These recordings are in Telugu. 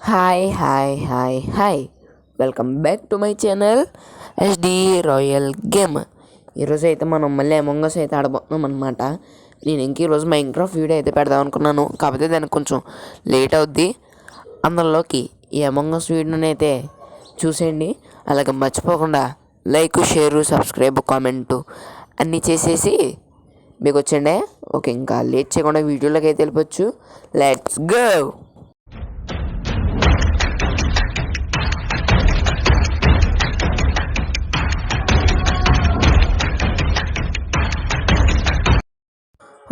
Hi. Welcome back to my channel SD royal game. ఈరోజు అయితే మనం మళ్ళీ అమంగ్ అస్ అయితే ఆడబోతున్నాం అనమాట. నేను ఇంక ఈరోజు మైన్క్రాఫ్ట్ వీడియో అయితే పెడదాం అనుకున్నాను, కాకపోతే దానికి కొంచెం లేట్ అవుద్ది. అందులోకి ఈ అమంగ్ అస్ వీడియోని అయితే చూసేయండి. అలాగే మర్చిపోకుండా లైక్, షేరు, సబ్స్క్రైబ్, కామెంటు అన్నీ చేసేసి మీకు వచ్చండి. ఓకే, ఇంకా లేట్ చేయకుండా వీడియోలోకి అయితే వెళ్ళిపోవచ్చు. Let's go.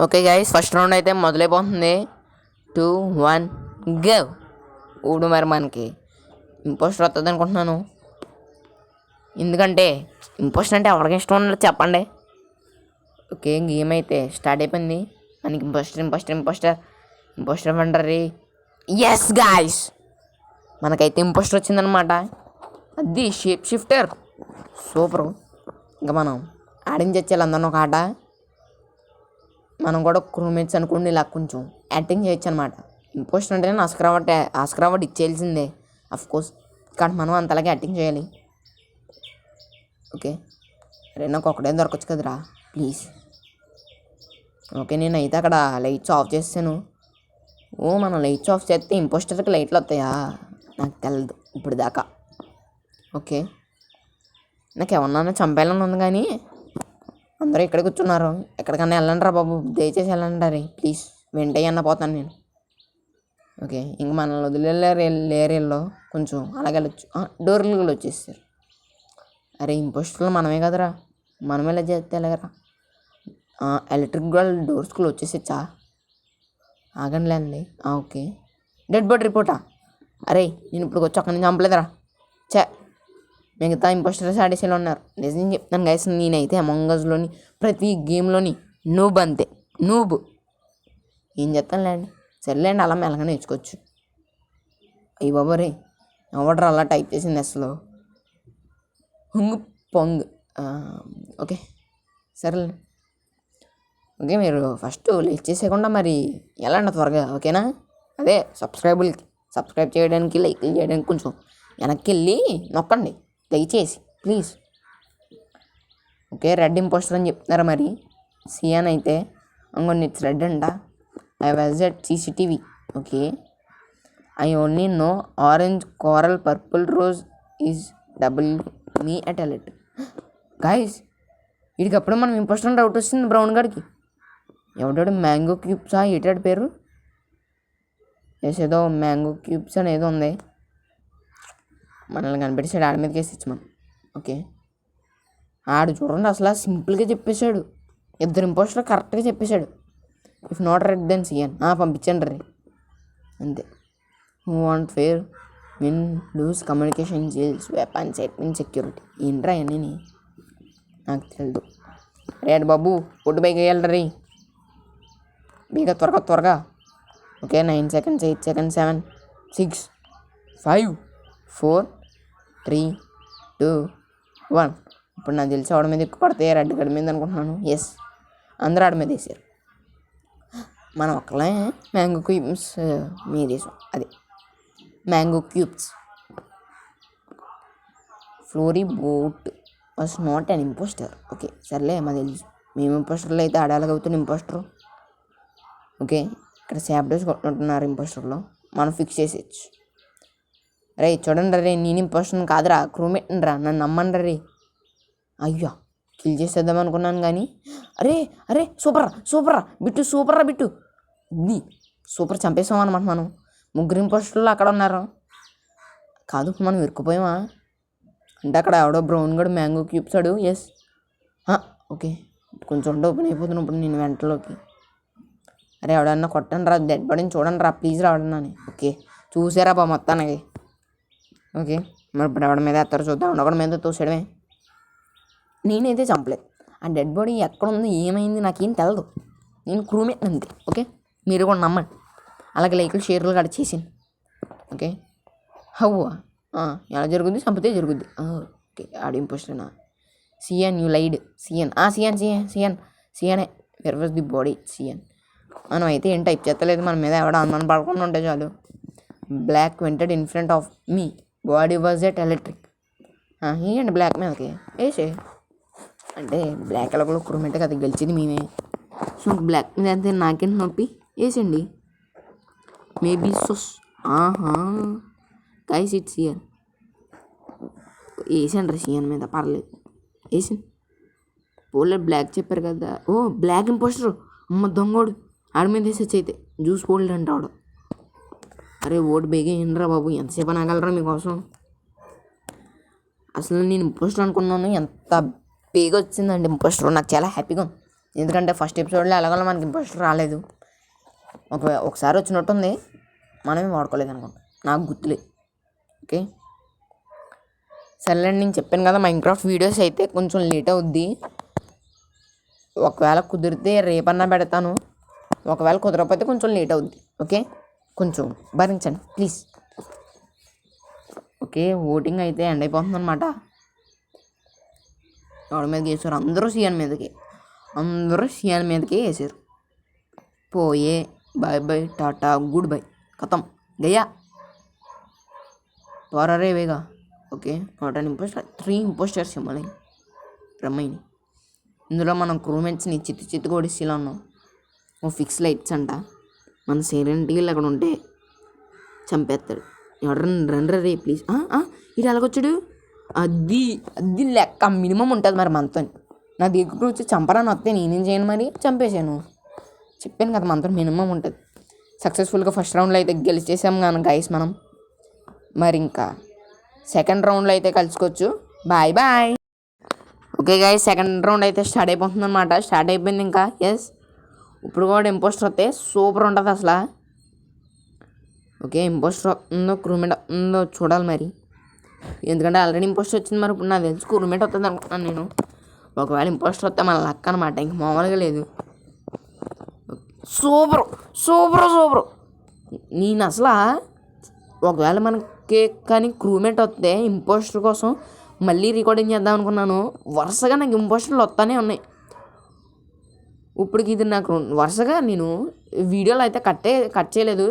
Okay guys, first round అయితే మొదలైపోతుంది. 2, 1 గో. ఊడు మరి మనకి ఇంపోస్టర్ వస్తుంది అనుకుంటున్నాను, ఎందుకంటే ఇంపోస్టర్ అంటే ఎవరికి ఇష్టం ఉన్నది చెప్పండి. ఓకే, గేమ్ అయితే స్టార్ట్ అయిపోయింది. మనకి ఇంపోస్టర్ ఇవ్వండి. ఎస్ గాయస్, మనకైతే ఇంపోస్టర్ వచ్చిందనమాట. అది షేప్ షిఫ్టర్, సూపరు. ఇంకా మనం ఆడించేయాలి అందరిని ఒక ఆట. మనం కూడా క్రూమేట్స్ అనుకోండి, ఇలా కొంచెం యాక్టింగ్ చేయొచ్చు అనమాట. ఇంపోస్టర్ అంటే ఆస్కర్ అవార్డు ఇచ్చేయాల్సిందే కోర్స్, కానీ మనం అంతలాగే యాక్టింగ్ చేయాలి. ఓకే, అరే నాకు ఒకటే దొరకచ్చు కదరా ప్లీజ్. ఓకే, నేనైతే అక్కడ లైట్స్ ఆఫ్ చేస్తాను. మనం లైట్స్ ఆఫ్ చేస్తే ఇంపోస్టర్కి లైట్లు వస్తాయా? నాకు తెలియదు ఇప్పుడు దాకా. ఓకే, నాకు ఎవరన్నా చంపేయాలని ఉంది, కానీ అందరూ ఇక్కడ కూర్చున్నారు. ఎక్కడికన్నా వెళ్ళండి రా బాబు, దయచేసి వెళ్ళండి రే ప్లీజ్. వెంటయ్యన్న పోతాను నేను. ఓకే, ఇంక మనల్ని వదిలేరు ఏరియాలో కొంచెం అలాగే వెళ్ళొచ్చు. డోర్లు కూడా వచ్చేసారు. అరే ఇంపోస్టర్లో మనమే కదరా, మనమే ఇలా చేస్తే ఎలాగరా? ఎలక్ట్రిక్ డోర్స్ కూడా వచ్చేసచ్చా? ఆగండి. ఓకే, డెడ్ బాడీ రిపోర్టా? అరే నేను ఇప్పుడు వచ్చి అక్కడి నుంచి చంపలేదురా. మిగతా ఇంపోస్టర్స్ ఆడేసేలా ఉన్నారు. నిజం చెప్తాను గైస్, నేనైతే అమంగ్ అస్లోని ప్రతి గేమ్లోని నూబ్ అంతే. నూబ్ ఏం చెప్తానులేండి. సర్లేండి, అలా మెల్లగా నేర్చుకోవచ్చు. అయ్యి బాబోరే, ఎవడరా అలా టైప్ చేసింది అసలు? హుంగ్ పొంగ్. ఓకే సరేలే. ఓకే, మీరు ఫస్ట్ లేట్ చేసేయకుండా మరి వెళ్ళండి త్వరగా, ఓకేనా? అదే సబ్స్క్రైబ్ చేయడానికి, లైక్ చేయడానికి కొంచెం వెనక్కి వెళ్ళి నొక్కండి దయచేసి ప్లీజ్. ఓకే, రెడ్ ఇంపోస్టర్ అని చెప్తున్నారా మరి? సియాన్ అయితే ఇంకొన్ని ఇట్స్ రెడ్ అంట. I was at CCTV. Okay, I only know orange, coral, purple, rose is double me at అలెట్. గాయస్, వీడికప్పుడు మనం ఇంపోస్టర్ డౌట్ వచ్చింది బ్రౌన్ గాడికి. ఎవడాడు మ్యాంగో క్యూబ్సా ఏటాడు పేరు? ఏదో మ్యాంగో క్యూబ్స్ అని ఏదో ఉంది. మనల్ని కనిపెట్టేసాడు, ఆడి మీదకి వేసి మనం. ఓకే, ఆడు చూడండి అసలు సింపుల్గా చెప్పేశాడు. ఇద్దరు ఇంపోస్టర్ కరెక్ట్గా చెప్పేశాడు. If not red then cyan. పంపించండి రే అంతే. Who want fair win lose communication skills, weapons, admin, security. ఏంట్రా అన్నీ నాకు తెలియదు. రేడు బాబు ఒడ్డు బైక్ వేయాలి రీ బీగా త్వరగా. Okay, 9 seconds, 8 seconds, 7, 6, 5, 4, 3, 2, 1. ఇప్పుడు నాకు తెలిసి ఆవిడ మీద ఎక్కువ పడతాయి, రెడ్ గడి మీద అనుకుంటున్నాను. ఎస్, అందరూ ఆడ మీద వేసారు. మనం ఒక్కలే మ్యాంగో క్యూబ్స్ మీద వేసాం. అదే mango cubes. Florey boat was not an impostor. Okay సర్లే, మాకు తెలుసు మేము ఇంపోస్టర్లో అయితే ఆడాలగవుతున్న ఇంపోస్టర్. ఓకే, ఇక్కడ శాప్డోస్ కొట్టుకుంటున్నారు ఇంపోస్టర్లో, మనం ఫిక్స్ చేసేయచ్చు. రే చూడండి రే, నేను ఇంపోస్టర్ కాదురా, క్రూమేట్ రా, నన్ను నమ్మండి రే. అయ్యో, కిల్ చేసేద్దాం అనుకున్నాను కానీ అరే సూపర్ బిట్టు, బిట్టు ఇది సూపర్. చంపేసాం అనమాట మనం. ముగ్గురు ఇంపోస్టర్లు అక్కడ ఉన్నారు. కాదు మనం ఇరుక్కుపోయామా అంటే? అక్కడ ఎవడో బ్రౌన్ గడు మ్యాంగో క్యూబ్స్ ఆడు. ఎస్, ఓకే, కొంచెం ఓపెన్ అయిపోతున్నాను ఇప్పుడు నేను వెంటలోకి. అరే ఎవడన్నా కొట్టండి రా, డెడ్ బాడీని చూడండి రా ప్లీజ్ రావడన్నాను. ఓకే, చూసారా బా మొత్తానికి. ఓకే, మరి ఇప్పుడు ఎవడి మీద ఎత్తారో చూద్దాం. ఒకడి మీద తోసేయడమే. నేనైతే చంపలేదు. ఆ డెడ్ బాడీ ఎక్కడ ఉంది, ఏమైంది నాకేం తెలదు. నేను క్రూమేట్ అంతే. ఓకే, మీరు కూడా నమ్మండి. అలాగే లైకులు, షేర్లు కూడా చేసింది. ఓకే, ఎలా జరుగుద్ది? చంపితే జరుగుద్ది. ఓకే, ఆడి ఇంపోస్టర్నా? Cyan, you lied. సియన్ సియనే. Where the body? సియన్. మనం అయితే ఏం టైప్ చేస్తలేదు, మన మీద ఎవడ అనుమానం పడకుండా ఉంటే చాలు. Black vented in front of me body was at electric. ఏంటి బ్లాక్ మీదకి వేసే అంటే బ్లాక్ ఎలాగో క్రూమెంటే కదా గెలిచింది మేమే. సో బ్లాక్ మీద అంతే నాకేంటి నొప్పి వేసండి. మేబీ సోస్ గైస్ ఇట్స్ ఇయర్ వేసండి సీఎన్ మీద పర్లేదు వేసింది. పోలే బ్లాక్ చెప్పారు కదా. ఓ బ్లాక్ ఇంపోస్టర్ అమ్మ దొంగోడు ఆడి మీద వేసొచ్చు అయితే జ్యూస్ పోల్డ్ అంటాడు. అరే ఓటు బేగే ఏంట్రా బాబు ఎంతసేపు అనగలరా మీకోసం. అసలు నేను ఇంపోస్టర్ అనుకున్నాను, ఎంత బేగా వచ్చిందండి ఇంపోస్టర్. నాకు చాలా హ్యాపీగా ఉంది ఎందుకంటే ఫస్ట్ ఎపిసోడ్లో ఎలాగోలా మనకి ఇంపోస్టర్ రాలేదు. ఒకసారి వచ్చినట్టుంది, మనమే వాడుకోలేదు అనుకుంటా, నాకు గుర్తులేదు. ఓకే సరేలేండి, నేను చెప్పాను కదా మైన్క్రాఫ్ట్ వీడియోస్ అయితే కొంచెం లేట్ అవుద్ది. ఒకవేళ కుదిరితే రేపన్నా పెడతాను, ఒకవేళ కుదరకపోతే కొంచెం లేట్ అవుద్ది. ఓకే కొంచెం భరించండి ప్లీజ్. ఓకే ఓటింగ్ అయితే ఎండ్ అయిపోతుంది అనమాట. ఎవరి మీదకి వేసారు? అందరూ సీఎన్ మీదకి వేసారు. పోయే bye bye tata good bye ఖతం గయా త్వరరే వేగా. Okay not an impostor, 3 impostors మళ్ళీ రమ్మైని. ఇందులో మనం క్రూమేట్స్ని చిత్తు కొడిసేలా ఉన్నాం. ఓ ఫిక్స్ లైట్స్ అంట, మన సైలెంట్గా అక్కడ ఉంటే చంపేస్తాడు. ఎవడన్నా రండి రే ప్లీజ్. ఇది ఎలాగొచ్చాడు? అది లెక్క మినిమం ఉంటుంది మరి మనతో. నా దగ్గర వచ్చి చంపరాని వస్తే నేనేం చేయను, మరి చంపేశాను. చెప్పాను కదా మనతో మినిమం ఉంటుంది. సక్సెస్ఫుల్గా ఫస్ట్ రౌండ్లో అయితే గెలిచేసాం కానీ గైస్ మనం. మరి ఇంకా సెకండ్ రౌండ్లో అయితే కలుసుకోవచ్చు. Bye bye. Okay guys second round అయితే స్టార్ట్ అయిపోతుంది అనమాట. స్టార్ట్ అయిపోయింది ఇంకా. ఎస్ ఇప్పుడు కూడా ఇంపోస్టర్ వస్తే సూపర్ ఉంటుంది అసలు. ఓకే ఇంపోస్టర్ ఉందో క్రూమేట్ ఉందో చూడాలి మరి, ఎందుకంటే ఆల్రెడీ ఇంపోస్టర్ వచ్చింది. మరి ఇప్పుడు నాకు తెలిసి క్రూమేట్ వస్తుంది అనుకుంటున్నాను నేను. ఒకవేళ ఇంపోస్టర్ వస్తే మన లక్ అనమాట, ఇంక మామూలుగా లేదు. Super super super. నేను అసలు ఒకవేళ మనకి కానీ క్రూమేట్ వస్తే ఇంపోస్టర్ కోసం మళ్ళీ రికార్డింగ్ చేద్దాం అనుకున్నాను. వరుసగా నాకు ఇంపోస్టర్లు వస్తానే ఉన్నాయి. ఇప్పటికి ఇది నాకు వరుసగా నేను వీడియోలో అయితే కట్ చేయలేదు,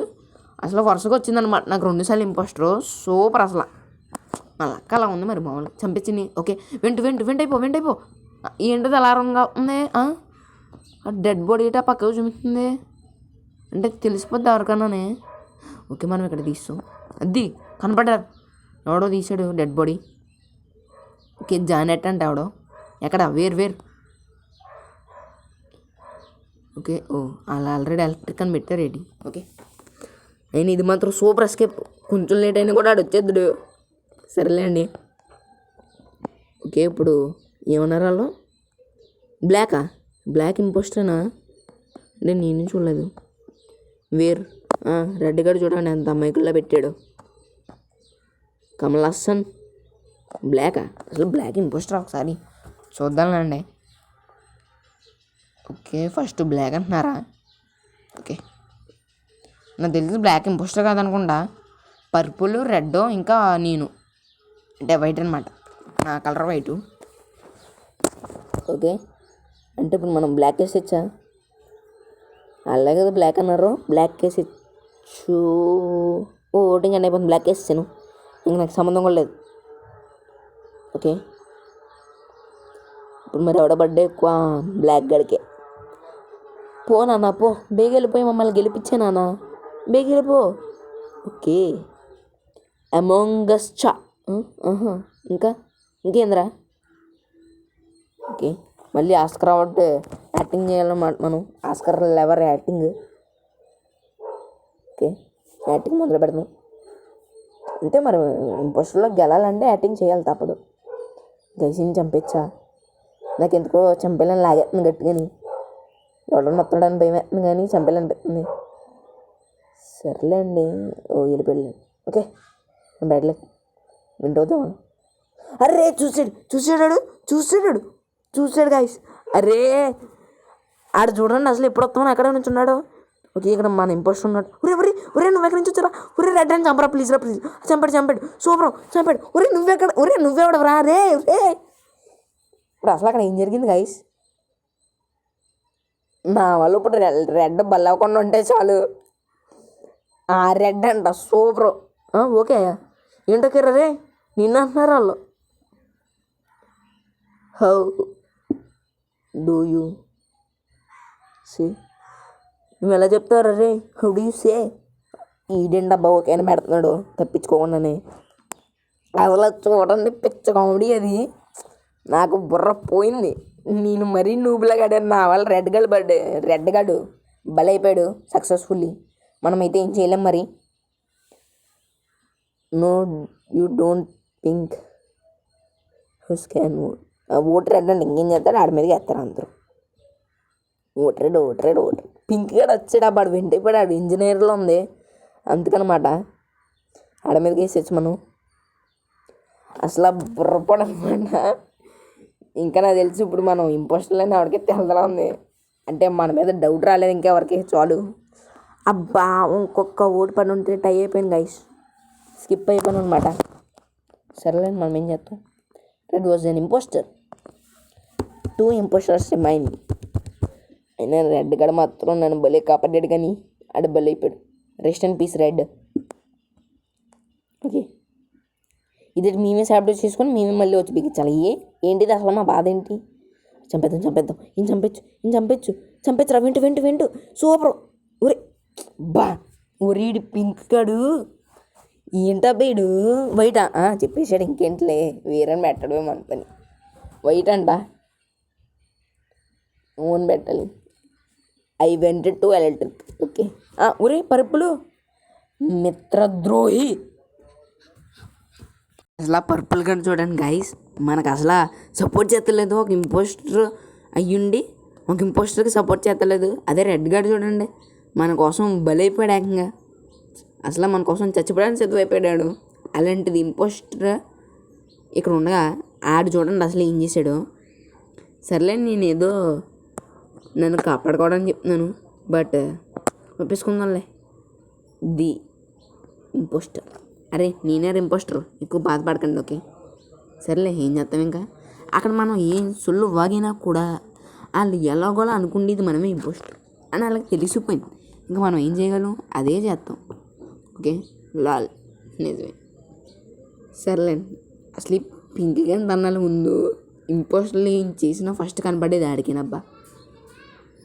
అసలు వరుసగా వచ్చిందనమాట నాకు 2 సార్లు ఇంపోస్టర్. సూపర్ అసలు నా లక్క అలా ఉంది. మరి మామూలుగా చంపించింది. ఓకే వెంట అయిపో. ఏంటిది అలారంగా ఉంది? డెడ్ బాడీ ఏటా పక్కకు చూపిస్తుంది అంటే తెలిసిపోద్ది ఎవరికన్నానే. ఓకే మనం ఇక్కడ తీస్తాం. అది కనపడ్డారు, ఎవడో తీసాడు డెడ్ బాడీ. ఓకే జానెట్ అంటే ఎవడో ఎక్కడ వేరు. ఓకే అలా ఆల్రెడీ ఎలక్ట్రిక్ అని పెట్టారు ఏంటి. ఓకే అయినా ఇది మాత్రం సూపర్ ఎస్కేప్. కొంచెం లేట్ అయినా కూడా ఆడు వచ్చేద్దుడు. సరేలే అండి. ఓకే ఇప్పుడు ఏమన్నారు వాళ్ళు? బ్లాక్ ఇంపోస్టర్నా అంటే నేను చూడలేదు. రెడ్ గడు చూడండి ఎంత అమ్మాయికుల్లో పెట్టాడు. కమల్ హాసన్ అసలు బ్లాక్ ఇంపోస్టర్ ఒకసారి చూద్దాంలేండి. ఓకే ఫస్ట్ బ్లాక్ అంటున్నారా? ఓకే నాకు తెలిసి బ్లాక్ ఇంపోస్టర్ కాదనుకుంటా, పర్పుల్ రెడ్ ఇంకా నేను అంటే వైట్ అనమాట, నా కలర్ వైటు. ఓకే అంటే ఇప్పుడు మనం బ్లాక్ వేసేచ్చా? అలాగే కదా బ్లాక్ అన్నారు, బ్లాక్ వేసేచ్చు. ఓటింగ్ అని అయిపోతుంది, బ్లాక్ వేసేసాను, ఇంక నాకు సంబంధం కూడా లేదు. ఓకే ఇప్పుడు మరి ఎవడ బర్త్డే ఎక్కువ? బ్లాక్ గడికే. పో నాన్న పో, బేగ వెళ్ళిపోయి మమ్మల్ని గెలిపించే నాన్న, బేగ వెళ్ళిపో. ఓకే అమాంగ్ us చా ఇంకేంద్రా? ఓకే మళ్ళీ ఆస్కర్ అవార్డు యాక్టింగ్ చేయాలన్నమాట మనం. Oscar level acting. Okay acting మొదలు పెడతాం అంటే మరి ఇంపోస్టర్లో గెలాలంటే యాక్టింగ్ చేయాలి, తప్పదు. గైసిని చంపేచ్చా? నాకు ఎందుకో చంపేయాలని లాగేస్తుంది గట్టిగాని, ఎవడో నొత్తడానికి భయం వేస్తుంది కానీ చంపేయాలనిపిస్తుంది. సర్లే అండి. వెళ్ళిపోయాడు. ఓకే బయటలే వింటవుతాం. అరే చూసాడు గాయస్. అరే ఆడ చూడండి అసలు ఎప్పుడు వస్తామని ఎక్కడ నుంచి ఉన్నాడు. ఓకే ఇక్కడ మన ఇంపోస్టర్ ఉన్నాడు. ఒరే నువ్వు ఎక్కడి నుంచి వచ్చారా? రెడ్ అని చంపరా ప్లీజ్ చంపాడు సూపర్ చంపాడు. నువ్వెవడరా రే? ఇప్పుడు అసలు అక్కడ ఏం జరిగింది గాయస్? నా వాళ్ళు ఇప్పుడు రెడ్ బల్లవకుండా ఉంటే చాలు, రెడ్ అంట సూపర్. ఓకే ఏంటో రే నిన్న అంటున్నారు వాళ్ళు. హౌ డూ యూ సే నువ్వు ఎలా చెప్తారా రే? How do you say? ఈడెండబ్బా ఓకే అని పెడుతున్నాడు తప్పించుకోకుండానే. అసలు చూడండి పిచ్చ కామెడీ అది. నాకు బుర్ర పోయింది. నేను మరీ నూబులాగాడు నా వాళ్ళ రెడ్ గాడు బలైపోయాడు సక్సెస్ఫుల్లీ. మనమైతే ఏం చేయలేం మరి. No you don't think who's can vote red అంటే ఇంకేం చేస్తాడు, ఆడి మీదకి వేస్తారు అందరూ. ఓట్ రెడ్ పింక్ గడ వచ్చాడు. వాడు వెంటైపోయాడు. ఆడు ఇంజనీర్లో ఉంది అందుకనమాట. ఆడ మీదకి వేసేచ్చు మనం. అసలు బుర్రపడనమాట. ఇంకా నాకు తెలిసి ఇప్పుడు మనం ఇంపోస్టర్లని ఎవరికి తెలదలా ఉంది. అంటే మన మీద డౌట్ రాలేదు ఇంకా ఎవరికి. చాలు అబ్బా ఇంకొక ఓటు పడి ఉంటే టై అయిపోయింది గైస్. స్కిప్ అయిపోయాను అనమాట. సరేలేండి మనం ఏం చేస్తాం. Red was an impostor. 2 impostors remain. అయినా రెడ్ గడ మాత్రం నన్ను భలే కాపాడాడు కానీ ఆడ భలే అయిపోయాడు. Rest and peace red. Okay ఇది మేమే సాబ్ట్ చేసుకొని మేమే మళ్ళీ వచ్చి బిగించాలి. ఏంటిది అసలు మా బాధ ఏంటి? చంపేద్దాం ఈయన చంపచ్చు రా. Went super. ఒరే బా ఒరీడు పింక్ కాడు ఏంటబ్బేడు వైటా చెప్పేసాడు. ఇంకేంటిలే వేరని పెట్టడమే మన పని. వైట్ అంట ఓన్ పెట్టాలి. I went to electric. Okay ఒరే పరుపులు మిత్రద్రోహి. అసలు పర్పుల్ గన్ చూడండి గైస్, మనకు అసలు సపోర్ట్ చేస్తలేదు. ఒక ఇంపోస్టర్ అయ్యుండి ఒక ఇంపోస్టర్కి సపోర్ట్ చేస్తలేదు. అదే రెడ్ గార్డ్ చూడండి మన కోసం బలైపోయాడు ఏకంగా. అసలు మన కోసం చచ్చిపోవడానికి సిద్ధమైపోయాడు. అలాంటిది ఇంపోస్టర్ ఇక్కడ ఉండగా ఆడు చూడండి అసలు ఏం చేశాడు. సర్లే నేను ఏదో నన్ను కాపాడుకోవడానికి చెప్తున్నాను, బట్ ఒప్పేసుకుందాంలే. The impostor. అరే నేనే ఇంపోస్టర్, ఎక్కువ బాధపడకండి. ఓకే సరేలే ఏం చేస్తాం. ఇంకా అక్కడ మనం ఏం సొల్లు వాగినా కూడా వాళ్ళు ఎలాగోలా అనుకుండేది మనమే ఇంపోస్టర్ అని వాళ్ళకి తెలిసిపోయింది. ఇంకా మనం ఏం చేయగలం అదే చేస్తాం. ఓకే లాల్ నిజమే. సర్లేండి అసలు ఈ పింక్ కానీ దన్నాల ముందు ఇంపోస్టర్లు ఏం చేసినా ఫస్ట్ కనపడేది ఆడికినబ్బా.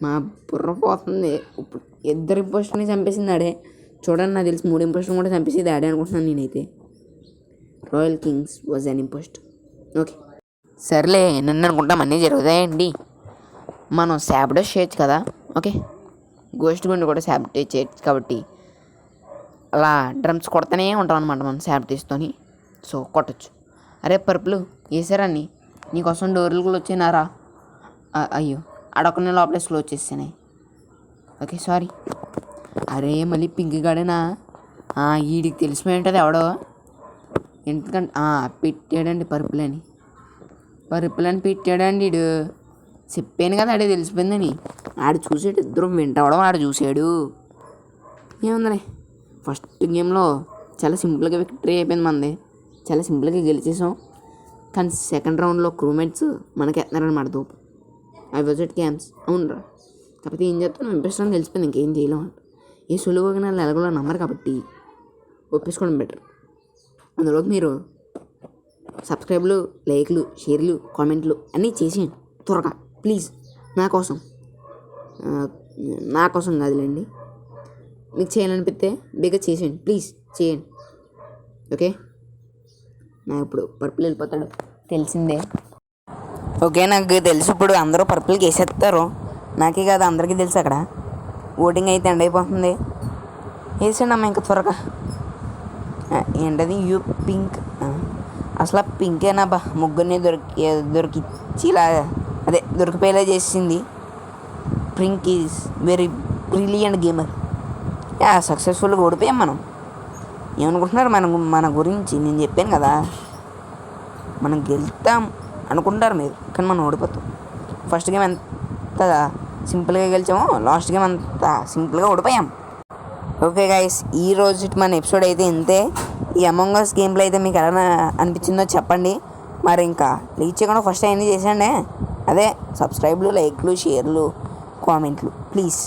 మా బుర్ర పోతుంది. ఇప్పుడు 2 ఇంపోస్టర్ని చంపేసింది ఆడే. చూడండి నాకు తెలిసి 3 ఇంపోస్టర్ని కూడా చంపేసేది ఆడే అనుకుంటున్నాను నేనైతే. Royal Kings was an impostor. Okay సర్లే నన్ను అనుకుంటాం అన్నీ జరుగుతాయండి. మనం శాబిటేజ్ చేయొచ్చు కదా. ఓకే గోస్ట్ గుండి కూడా శాబిటేజ్ చేయొచ్చు కాబట్టి అలా డ్రమ్స్ కొడతానే ఉంటాం అనమాట మనం శాబిటేజ్తోని. సో కొట్టచ్చు. అరే పరుపులు వేసారని నీకోసం డోర్లు కూడా వచ్చేనారా? అయ్యో అడొక్కనే లోపలే క్లోజ్ చేసానే. Okay sorry. అరే మళ్ళీ పింక్ గాడేనా? వీడికి తెలిసిపోయింటుంది ఎవడో. ఎందుకంటే పెట్టాడండి పరుపులని పెట్టాడండి వీడు. చెప్పాను కదా ఆడే తెలిసిపోయిందని. ఆడు చూసాడు, 2 వింటవడం ఆడు చూసాడు. ఏముందలే ఫస్ట్ గేమ్లో చాలా సింపుల్గా విక్టరీ అయిపోయింది మనది. చాలా సింపుల్గా గెలిచేసాం. కానీ సెకండ్ రౌండ్లో క్రూమేట్స్ మనకి ఎత్తున్నారనమాట దూపు. ఐ వాజ్ ఎట్ క్యాంప్స్ అవునరా. కాకపోతే ఏం చెప్తాను ఇంట్రెస్ట్ అని తెలిసిపోయింది. ఇంకేం చేయలేం అంట. ఏ సులువుగా వాళ్ళు ఎలాగోలా నమ్మరు కాబట్టి ఒప్పేసుకోవడం బెటర్. అందులోకి మీరు సబ్స్క్రైబ్లు, లైక్లు, షేర్లు, కామెంట్లు అన్నీ చేసేయండి త్వరగా ప్లీజ్. నా కోసం కాదులేండి, మీకు చేయాలనిపిస్తే బేగా చేసేయండి ప్లీజ్ చేయండి. ఓకే నాకు ఇప్పుడు పర్పుల్ వెళ్ళిపోతాడు తెలిసిందే. ఓకే నాకు తెలుసు ఇప్పుడు అందరూ పర్పుల్కి వేసేస్తారు. నాకే కాదు అందరికీ తెలుసు. అక్కడ ఓటింగ్ అయితే ఎండ్ అయిపోతుంది. వేసేయండి అమ్మ ఇంకా త్వరగా. ఏంటది యూ పింక్? అసలు పింకేనా బా ముగ్గురిని దొరికిచ్చిలా అదే దొరికిపోయేలా చేసింది. Pink is very brilliant gamer. సక్సెస్ఫుల్గా ఓడిపోయాం మనం. ఏమనుకుంటున్నారు మన గురించి? నేను చెప్పాను కదా మనం గెలుస్తాం అనుకుంటారు మీరు, కానీ మనం ఓడిపోతాం. ఫస్ట్ గేమ్ ఎంత సింపుల్గా గెలిచామో లాస్ట్ గేమ్ అంత సింపుల్గా ఓడిపోయాం. ఓకే గైస్ ఈ రోజు మన ఎపిసోడ్ అయితే ఇంతే. ఈ అమంగ్ అస్ గేమ్లో అయితే మీకు ఎలా అనిపించిందో చెప్పండి. మరి ఇంకా రీచ్ చేయకుండా ఫస్ట్ అన్నీ చేసేయండి. అదే సబ్స్క్రైబ్లు, లైక్లు, షేర్లు, కామెంట్లు ప్లీజ్.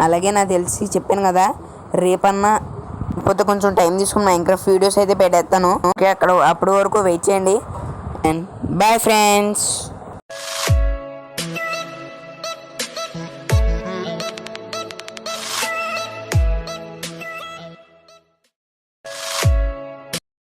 అలాగే నాకు తెలిసి చెప్పాను కదా రేపన్నా లేకపోతే కొంచెం టైం తీసుకుని మైన్క్రాఫ్ట్ వీడియోస్ అయితే పెట్టేస్తాను. ఓకే, అక్కడ అప్పటి వరకు వెయిట్ చేయండి. And bye friends.